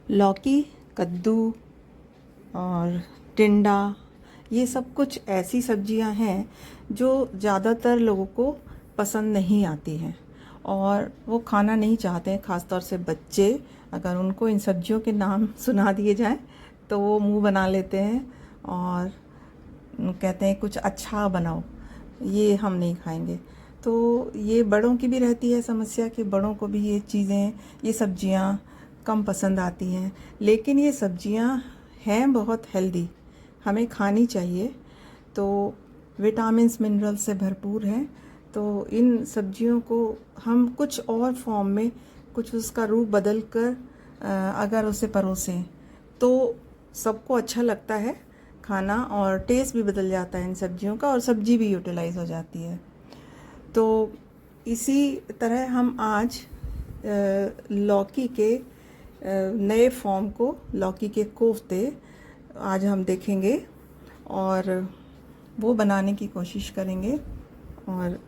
लौकी, कद्दू और टिंडा, ये सब कुछ ऐसी सब्जियां हैं जो ज़्यादातर लोगों को पसंद नहीं आती हैं और वो खाना नहीं चाहते हैं। ख़ास तौर से बच्चे, अगर उनको इन सब्जियों के नाम सुना दिए जाएं तो वो मुंह बना लेते हैं और कहते हैं कुछ अच्छा बनाओ, ये हम नहीं खाएंगे। तो ये बड़ों की भी रहती है समस्या कि बड़ों को भी ये चीज़ें, ये सब्जियां कम पसंद आती हैं, लेकिन ये सब्जियां हैं बहुत हेल्दी, हमें खानी चाहिए। तो विटामिन्स मिनरल्स से भरपूर हैं। तो इन सब्जियों को हम कुछ और फॉर्म में, कुछ उसका रूप बदल कर अगर उसे परोसें तो सबको अच्छा लगता है खाना, और टेस्ट भी बदल जाता है इन सब्जियों का, और सब्जी भी यूटिलाइज हो जाती है। तो इसी तरह हम आज लौकी के नए फॉर्म को, लौकी के कोफ्ते आज हम देखेंगे और वो बनाने की कोशिश करेंगे। और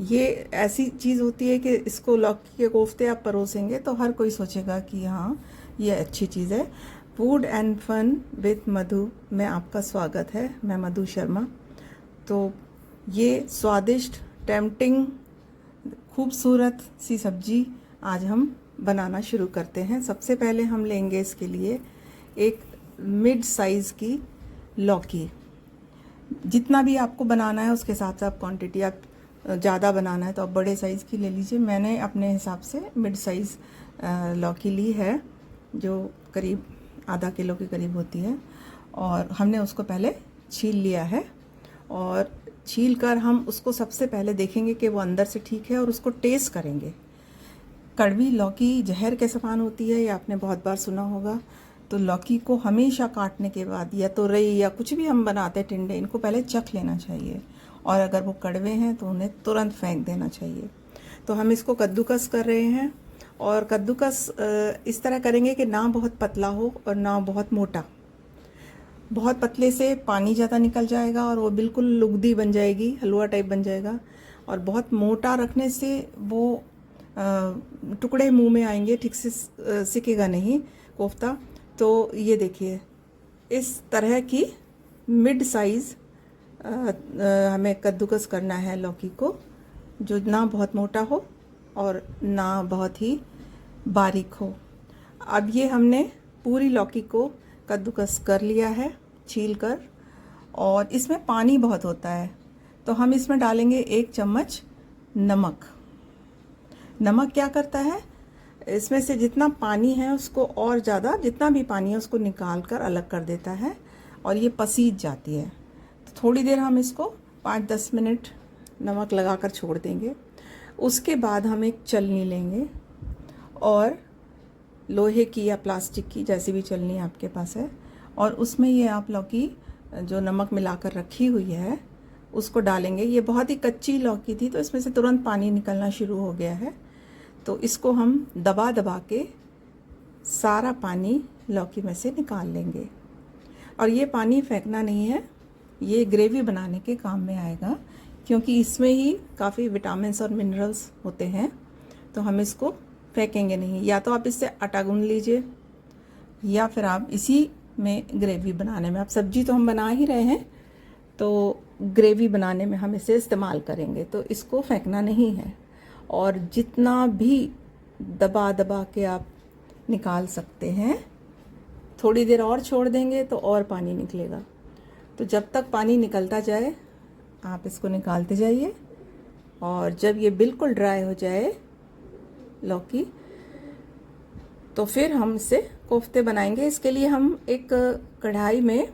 ये ऐसी चीज़ होती है कि इसको, लौकी के कोफ्ते आप परोसेंगे तो हर कोई सोचेगा कि हाँ ये अच्छी चीज़ है। फूड एंड फन विथ मधु में आपका स्वागत है। मैं मधु शर्मा। तो ये स्वादिष्ट, टेम्पटिंग, खूबसूरत सी सब्जी आज हम बनाना शुरू करते हैं। सबसे पहले हम लेंगे इसके लिए एक मिड साइज़ की लौकी। जितना भी आपको बनाना है उसके साथ साथ क्वांटिटी, आप ज़्यादा बनाना है तो आप बड़े साइज़ की ले लीजिए। मैंने अपने हिसाब से मिड साइज़ लौकी ली है, जो करीब आधा किलो के करीब होती है। और हमने उसको पहले छील लिया है, और छील कर हम उसको सबसे पहले देखेंगे कि वो अंदर से ठीक है और उसको टेस्ट करेंगे। कड़वी लौकी जहर के समान होती है, ये आपने बहुत बार सुना होगा। तो लौकी को हमेशा काटने के बाद, या तो रई या कुछ भी हम बनाते हैं टिंडे, इनको पहले चख लेना चाहिए, और अगर वो कड़वे हैं तो उन्हें तुरंत फेंक देना चाहिए। तो हम इसको कद्दूकस कर रहे हैं, और कद्दूकस इस तरह करेंगे कि ना बहुत पतला हो और ना बहुत मोटा। बहुत पतले से पानी ज़्यादा निकल जाएगा और वो बिल्कुल लुगदी बन जाएगी, हलवा टाइप बन जाएगा। और बहुत मोटा रखने से वो टुकड़े मुंह में आएंगे, ठीक से सिकेगा नहीं कोफ्ता। तो ये देखिए, इस तरह की मिड साइज़ हमें कद्दूकस करना है लौकी को, जो ना बहुत मोटा हो और ना बहुत ही बारीक हो। अब ये हमने पूरी लौकी को कद्दूकस कर लिया है छील कर, और इसमें पानी बहुत होता है तो हम इसमें डालेंगे 1 चम्मच नमक। नमक क्या करता है, इसमें से जितना पानी है उसको और ज़्यादा, जितना भी पानी है उसको निकाल कर अलग कर देता है और ये पसीज जाती है। तो थोड़ी देर हम इसको 5-10 मिनट नमक लगाकर छोड़ देंगे। उसके बाद हम एक छलनी लेंगे, और लोहे की या प्लास्टिक की, जैसी भी छलनी आपके पास है, और उसमें ये आप लौकी जो नमक मिलाकर रखी हुई है उसको डालेंगे। ये बहुत ही कच्ची लौकी थी तो इसमें से तुरंत पानी निकलना शुरू हो गया है। तो इसको हम दबा दबा के सारा पानी लौकी में से निकाल लेंगे। और ये पानी फेंकना नहीं है, ये ग्रेवी बनाने के काम में आएगा, क्योंकि इसमें ही काफ़ी विटामिन्स और मिनरल्स होते हैं। तो हम इसको फेंकेंगे नहीं। या तो आप इससे आटा गूंद लीजिए, या फिर आप इसी में ग्रेवी बनाने में, आप सब्जी तो हम बना ही रहे हैं तो ग्रेवी बनाने में हम इसे इस्तेमाल करेंगे। तो इसको फेंकना नहीं है, और जितना भी दबा दबा के आप निकाल सकते हैं। थोड़ी देर और छोड़ देंगे तो और पानी निकलेगा। तो जब तक पानी निकलता जाए आप इसको निकालते जाइए, और जब ये बिल्कुल ड्राई हो जाए लौकी, तो फिर हम इससे कोफ्ते बनाएंगे। इसके लिए हम एक कढ़ाई में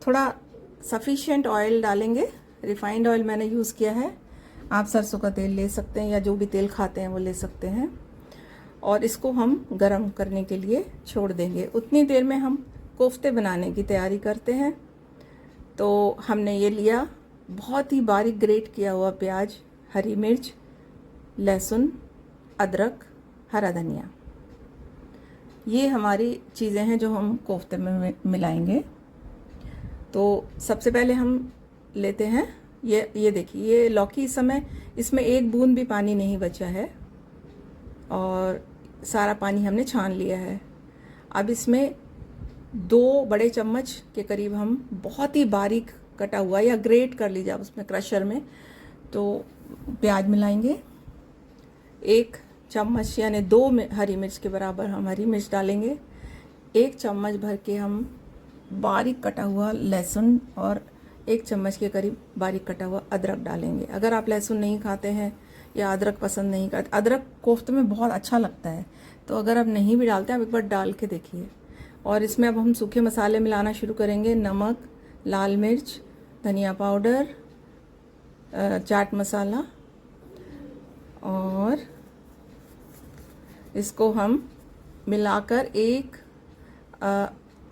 थोड़ा सफिशिएंट ऑयल डालेंगे। रिफाइंड ऑयल मैंने यूज़ किया है, आप सरसों का तेल ले सकते हैं या जो भी तेल खाते हैं वो ले सकते हैं। और इसको हम गरम करने के लिए छोड़ देंगे। उतनी देर में हम कोफ्ते बनाने की तैयारी करते हैं। तो हमने ये लिया बहुत ही बारीक ग्रेट किया हुआ प्याज, हरी मिर्च, लहसुन, अदरक, हरा धनिया। ये हमारी चीज़ें हैं जो हम कोफ्ते में मिलाएंगे। तो सबसे पहले हम लेते हैं ये देखिए, ये लौकी इस समय इसमें एक बूंद भी पानी नहीं बचा है और सारा पानी हमने छान लिया है। अब इसमें 2 बड़े चम्मच के करीब हम बहुत ही बारीक कटा हुआ या ग्रेट कर लीजिए आप उसमें क्रशर में, तो प्याज मिलाएंगे। 1 चम्मच यानी 2 हरी मिर्च के बराबर हम हरी मिर्च डालेंगे। 1 चम्मच भर के हम बारीक कटा हुआ लहसुन और 1 चम्मच के करीब बारीक कटा हुआ अदरक डालेंगे। अगर आप लहसुन नहीं खाते हैं या अदरक पसंद नहीं करते, अदरक कोफ्ते में बहुत अच्छा लगता है, तो अगर आप नहीं भी डालते आप एक बार डाल के देखिए। और इसमें अब हम सूखे मसाले मिलाना शुरू करेंगे। नमक, लाल मिर्च, धनिया पाउडर, चाट मसाला, और इसको हम मिलाकर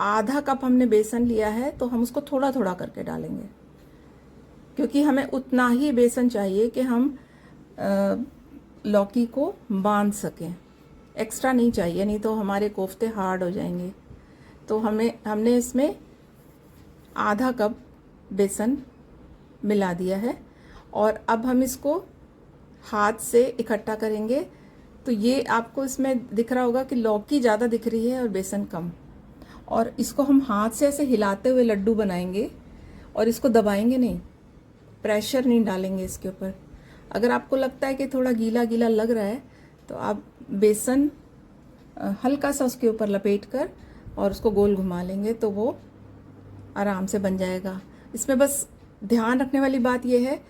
आधा कप हमने बेसन लिया है, तो हम उसको थोड़ा थोड़ा करके डालेंगे, क्योंकि हमें उतना ही बेसन चाहिए कि हम लौकी को बांध सकें। एक्स्ट्रा नहीं चाहिए, नहीं तो हमारे कोफ्ते हार्ड हो जाएंगे। तो हमने इसमें आधा कप बेसन मिला दिया है, और अब हम इसको हाथ से इकट्ठा करेंगे। तो ये आपको इसमें दिख रहा होगा कि लौकी ज़्यादा दिख रही है और बेसन कम, और इसको हम हाथ से ऐसे हिलाते हुए लड्डू बनाएंगे, और इसको दबाएंगे नहीं, प्रेशर नहीं डालेंगे इसके ऊपर। अगर आपको लगता है कि थोड़ा गीला गीला लग रहा है, तो आप बेसन हल्का सा उसके ऊपर लपेट कर और उसको गोल घुमा लेंगे, तो वो आराम से बन जाएगा। इसमें बस ध्यान रखने वाली बात यह है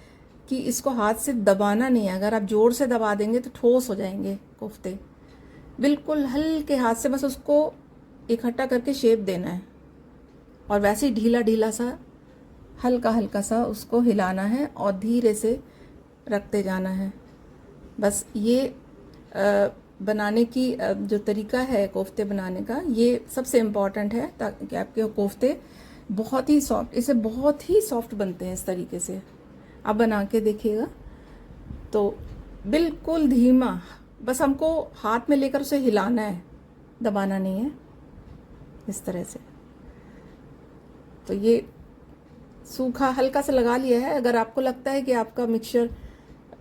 कि इसको हाथ से दबाना नहीं है। अगर आप जोर से दबा देंगे तो ठोस हो जाएंगे कोफ्ते। बिल्कुल हल्के हाथ से बस उसको इकट्ठा करके शेप देना है, और वैसे ही ढीला ढीला सा हल्का हल्का सा उसको हिलाना है और धीरे से रखते जाना है। बस ये बनाने की जो तरीका है कोफ्ते बनाने का, ये सबसे इम्पॉर्टेंट है, ताकि आपके कोफ्ते बहुत ही सॉफ्ट, इसे बहुत ही सॉफ्ट बनते हैं इस तरीके से। आप बना के देखिएगा। तो बिल्कुल धीमा, बस हमको हाथ में लेकर उसे हिलाना है, दबाना नहीं है, इस तरह से। तो ये सूखा हल्का सा लगा लिया है। अगर आपको लगता है कि आपका मिक्सचर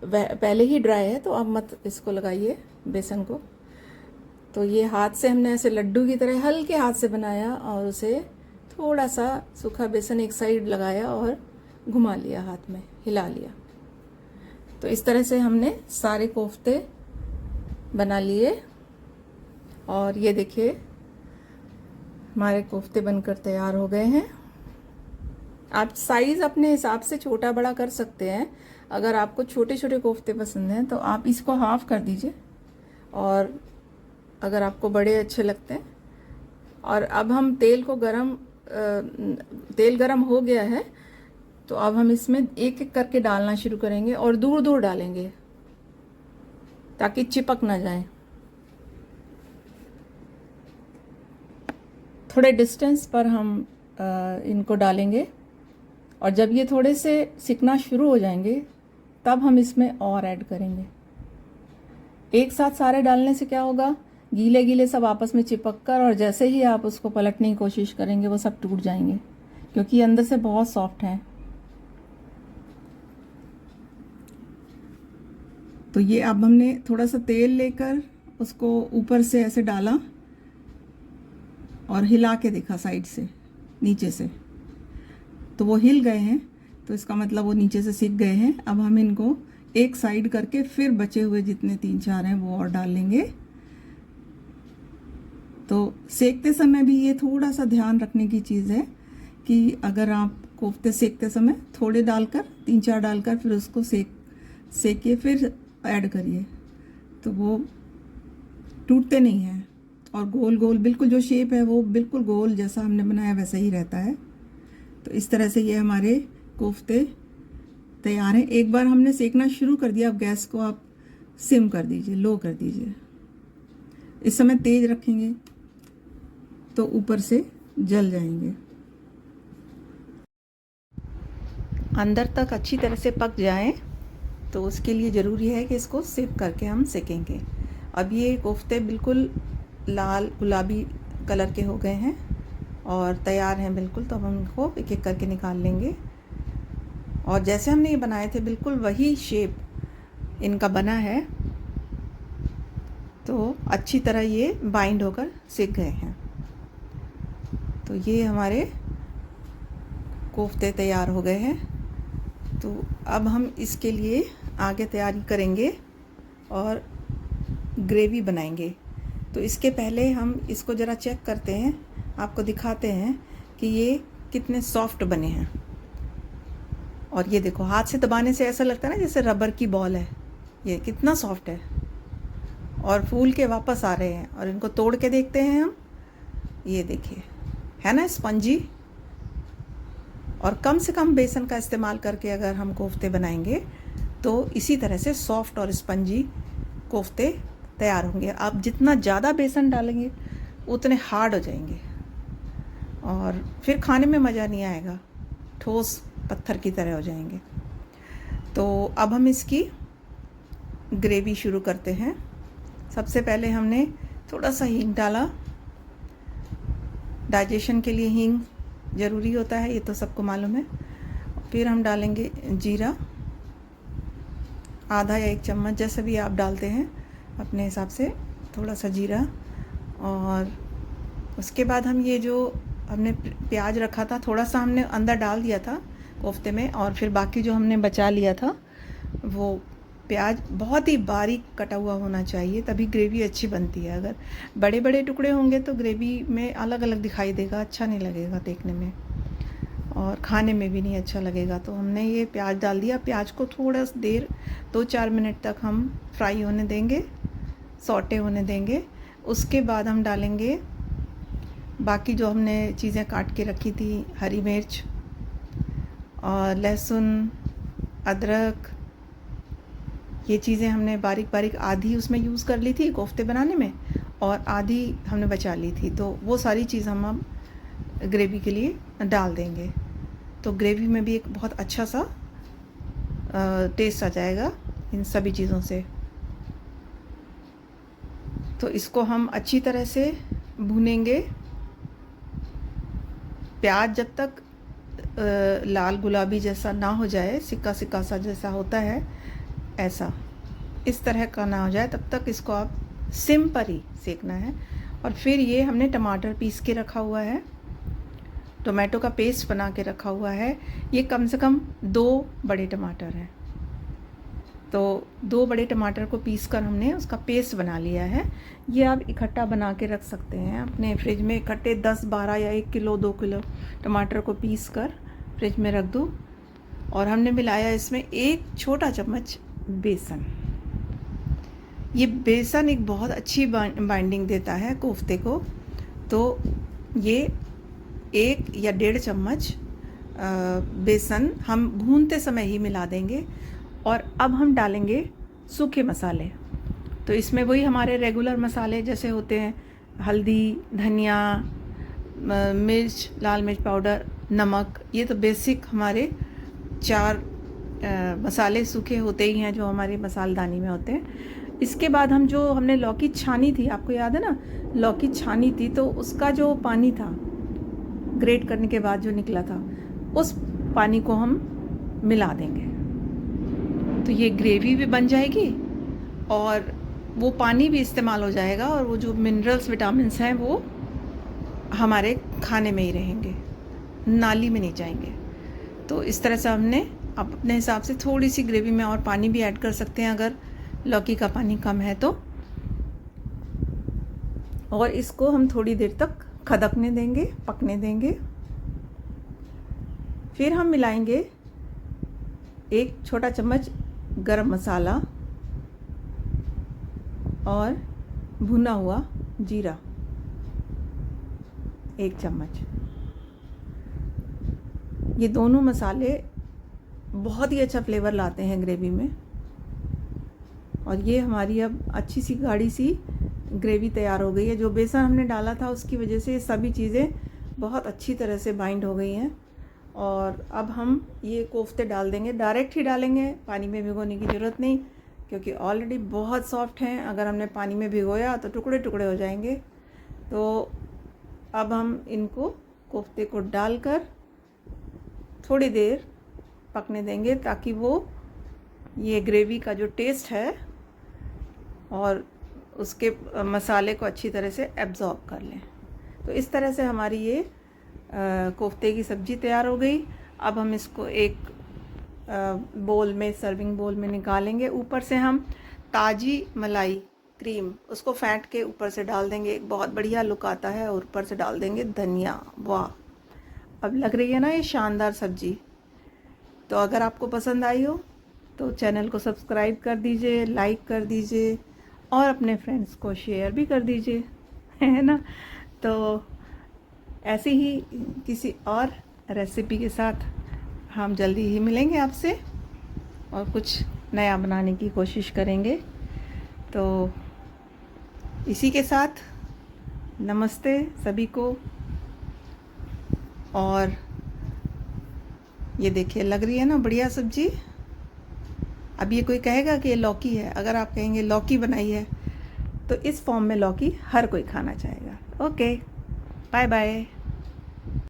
पहले ही ड्राई है, तो आप मत इसको लगाइए बेसन को। तो ये हाथ से हमने ऐसे लड्डू की तरह हल्के हाथ से बनाया, और उसे थोड़ा सा सूखा बेसन एक साइड लगाया और घुमा लिया, हाथ में हिला लिया। तो इस तरह से हमने सारे कोफ्ते बना लिए, और ये देखिए हमारे कोफ्ते बनकर तैयार हो गए हैं। आप साइज़ अपने हिसाब से छोटा बड़ा कर सकते हैं। अगर आपको छोटे छोटे कोफ्ते पसंद हैं तो आप इसको हाफ कर दीजिए, और अगर आपको बड़े अच्छे लगते हैं। और अब हम तेल गरम हो गया है, तो अब हम इसमें एक एक करके डालना शुरू करेंगे, और दूर दूर डालेंगे ताकि चिपक ना जाए। थोड़े डिस्टेंस पर हम इनको डालेंगे, और जब ये थोड़े से सिकना शुरू हो जाएंगे तब हम इसमें और ऐड करेंगे। एक साथ सारे डालने से क्या होगा, गीले गीले सब आपस में चिपक कर, और जैसे ही आप उसको पलटने की कोशिश करेंगे वो सब टूट जाएंगे, क्योंकि अंदर से बहुत सॉफ्ट हैं। तो ये अब हमने थोड़ा सा तेल लेकर उसको ऊपर से ऐसे डाला और हिला के देखा साइड से, नीचे से, तो वो हिल गए हैं, तो इसका मतलब वो नीचे से सिक गए हैं। अब हम इनको एक साइड करके फिर बचे हुए जितने 3-4 हैं वो और डाल लेंगे। तो सेकते समय भी ये थोड़ा सा ध्यान रखने की चीज़ है कि अगर आप कोफ्ते सेकते समय थोड़े डालकर 3-4 डालकर फिर उसको सेकिए, फिर ऐड करिए, तो वो टूटते नहीं हैं, और गोल गोल बिल्कुल जो शेप है वो बिल्कुल गोल जैसा हमने बनाया वैसा ही रहता है। तो इस तरह से ये हमारे कोफ्ते तैयार हैं। एक बार हमने सेकना शुरू कर दिया, अब गैस को आप सिम कर दीजिए, लो कर दीजिए। इस समय तेज रखेंगे तो ऊपर से जल जाएंगे। अंदर तक अच्छी तरह से पक जाएं, तो उसके लिए ज़रूरी है कि इसको सिम करके हम सेकेंगे। अब ये कोफ्ते बिल्कुल लाल गुलाबी कलर के हो गए हैं और तैयार हैं बिल्कुल। तो अब हम इनको एक एक करके निकाल लेंगे, और जैसे हमने ये बनाए थे बिल्कुल वही शेप इनका बना है। तो अच्छी तरह ये बाइंड होकर सिक गए हैं। तो ये हमारे कोफ्ते तैयार हो गए हैं। तो अब हम इसके लिए आगे तैयारी करेंगे और ग्रेवी बनाएंगे। तो इसके पहले हम इसको ज़रा चेक करते हैं, आपको दिखाते हैं कि ये कितने सॉफ्ट बने हैं। और ये देखो, हाथ से दबाने से ऐसा लगता है ना जैसे रबर की बॉल है। ये कितना सॉफ्ट है और फूल के वापस आ रहे हैं। और इनको तोड़ के देखते हैं हम, ये देखिए, है ना स्पंजी। और कम से कम बेसन का इस्तेमाल करके अगर हम कोफ्ते बनाएंगे तो इसी तरह से सॉफ्ट और स्पंजी कोफ्ते तैयार होंगे। आप जितना ज़्यादा बेसन डालेंगे उतने हार्ड हो जाएंगे और फिर खाने में मज़ा नहीं आएगा, ठोस पत्थर की तरह हो जाएंगे। तो अब हम इसकी ग्रेवी शुरू करते हैं। सबसे पहले हमने थोड़ा सा हींग डाला। डाइजेशन के लिए हींग ज़रूरी होता है, ये तो सबको मालूम है। फिर हम डालेंगे जीरा, आधा या 1 चम्मच, जैसे भी आप डालते हैं अपने हिसाब से, थोड़ा सा जीरा। और उसके बाद हम ये जो हमने प्याज रखा था, थोड़ा सा हमने अंदर डाल दिया था कोफ्ते में, और फिर बाकी जो हमने बचा लिया था वो प्याज बहुत ही बारीक कटा हुआ होना चाहिए, तभी ग्रेवी अच्छी बनती है। अगर बड़े बड़े टुकड़े होंगे तो ग्रेवी में अलग अलग दिखाई देगा, अच्छा नहीं लगेगा देखने में और खाने में भी नहीं अच्छा लगेगा। तो हमने ये प्याज डाल दिया। प्याज को थोड़ा देर 2-4 मिनट तक हम फ्राई होने देंगे, सौटे होने देंगे। उसके बाद हम डालेंगे बाकी जो हमने चीज़ें काट के रखी थी, हरी मिर्च और लहसुन, अदरक, ये चीज़ें हमने बारीक बारीक आधी उसमें यूज़ कर ली थी कोफ्ते बनाने में और आधी हमने बचा ली थी। तो वो सारी चीज़ हम अब ग्रेवी के लिए डाल देंगे। तो ग्रेवी में भी एक बहुत अच्छा सा टेस्ट आ जाएगा इन सभी चीज़ों से। तो इसको हम अच्छी तरह से भूनेंगे। प्याज जब तक लाल गुलाबी जैसा ना हो जाए, सिक्का सिक्का सा जैसा होता है, ऐसा इस तरह का ना हो जाए, तब तक इसको आप सिम पर ही सेकना है। और फिर ये हमने टमाटर पीस के रखा हुआ है, टोमेटो का पेस्ट बना के रखा हुआ है। ये कम से कम 2 बड़े टमाटर हैं। तो 2 बड़े टमाटर को पीस कर हमने उसका पेस्ट बना लिया है। ये आप इकट्ठा बना के रख सकते हैं अपने फ्रिज में। इकट्ठे 10-12 या 1 किलो 2 किलो टमाटर को पीस कर फ्रिज में रख दो। और हमने मिलाया इसमें 1 छोटा चम्मच बेसन। ये बेसन एक बहुत अच्छी बाइंडिंग देता है कोफ्ते को। तो ये 1 या 1.5 चम्मच बेसन हम भूनते समय ही मिला देंगे। और अब हम डालेंगे सूखे मसाले। तो इसमें वही हमारे रेगुलर मसाले जैसे होते हैं, हल्दी, धनिया, मिर्च, लाल मिर्च पाउडर, नमक। ये तो बेसिक हमारे 4 मसाले सूखे होते ही हैं जो हमारे मसालदानी में होते हैं। इसके बाद हम जो हमने लौकी छानी थी, आपको याद है ना, लौकी छानी थी, तो उसका जो पानी था ग्रेट करने के बाद जो निकला था, उस पानी को हम मिला देंगे। तो ये ग्रेवी भी बन जाएगी और वो पानी भी इस्तेमाल हो जाएगा और वो जो मिनरल्स, विटामिन्स हैं वो हमारे खाने में ही रहेंगे, नाली में नहीं जाएंगे। तो इस तरह से हमने अपने हिसाब से थोड़ी सी ग्रेवी में और पानी भी ऐड कर सकते हैं अगर लौकी का पानी कम है तो। और इसको हम थोड़ी देर तक खदकने देंगे, पकने देंगे। फिर हम मिलाएंगे 1 छोटा चम्मच गरम मसाला और भुना हुआ जीरा 1 चम्मच। ये दोनों मसाले बहुत ही अच्छा फ्लेवर लाते हैं ग्रेवी में। और ये हमारी अब अच्छी सी गाढ़ी सी ग्रेवी तैयार हो गई है। जो बेसन हमने डाला था उसकी वजह से सभी चीज़ें बहुत अच्छी तरह से बाइंड हो गई हैं। और अब हम ये कोफ्ते डाल देंगे, डायरेक्ट ही डालेंगे, पानी में भिगोने की ज़रूरत नहीं, क्योंकि ऑलरेडी बहुत सॉफ्ट हैं। अगर हमने पानी में भिगोया तो टुकड़े टुकड़े हो जाएंगे। तो अब हम इनको कोफ्ते को डालकर थोड़ी देर पकने देंगे ताकि वो ये ग्रेवी का जो टेस्ट है और उसके मसाले को अच्छी तरह से एब्जॉर्ब कर लें। तो इस तरह से हमारी ये कोफ्ते की सब्ज़ी तैयार हो गई। अब हम इसको एक बोल में, सर्विंग बोल में निकालेंगे। ऊपर से हम ताज़ी मलाई क्रीम उसको फेंट के ऊपर से डाल देंगे, एक बहुत बढ़िया लुक आता है। और ऊपर से डाल देंगे धनिया। वाह, अब लग रही है ना ये शानदार सब्ज़ी। तो अगर आपको पसंद आई हो तो चैनल को सब्सक्राइब कर दीजिए, लाइक कर दीजिए और अपने फ्रेंड्स को शेयर भी कर दीजिए, है ना। तो ऐसे ही किसी और रेसिपी के साथ हम जल्दी ही मिलेंगे आपसे और कुछ नया बनाने की कोशिश करेंगे। तो इसी के साथ नमस्ते सभी को। और ये देखिए लग रही है ना बढ़िया सब्जी। अब ये कोई कहेगा कि ये लौकी है, अगर आप कहेंगे लौकी बनाई है तो इस फॉर्म में लौकी हर कोई खाना चाहेगा। Okay, bye bye.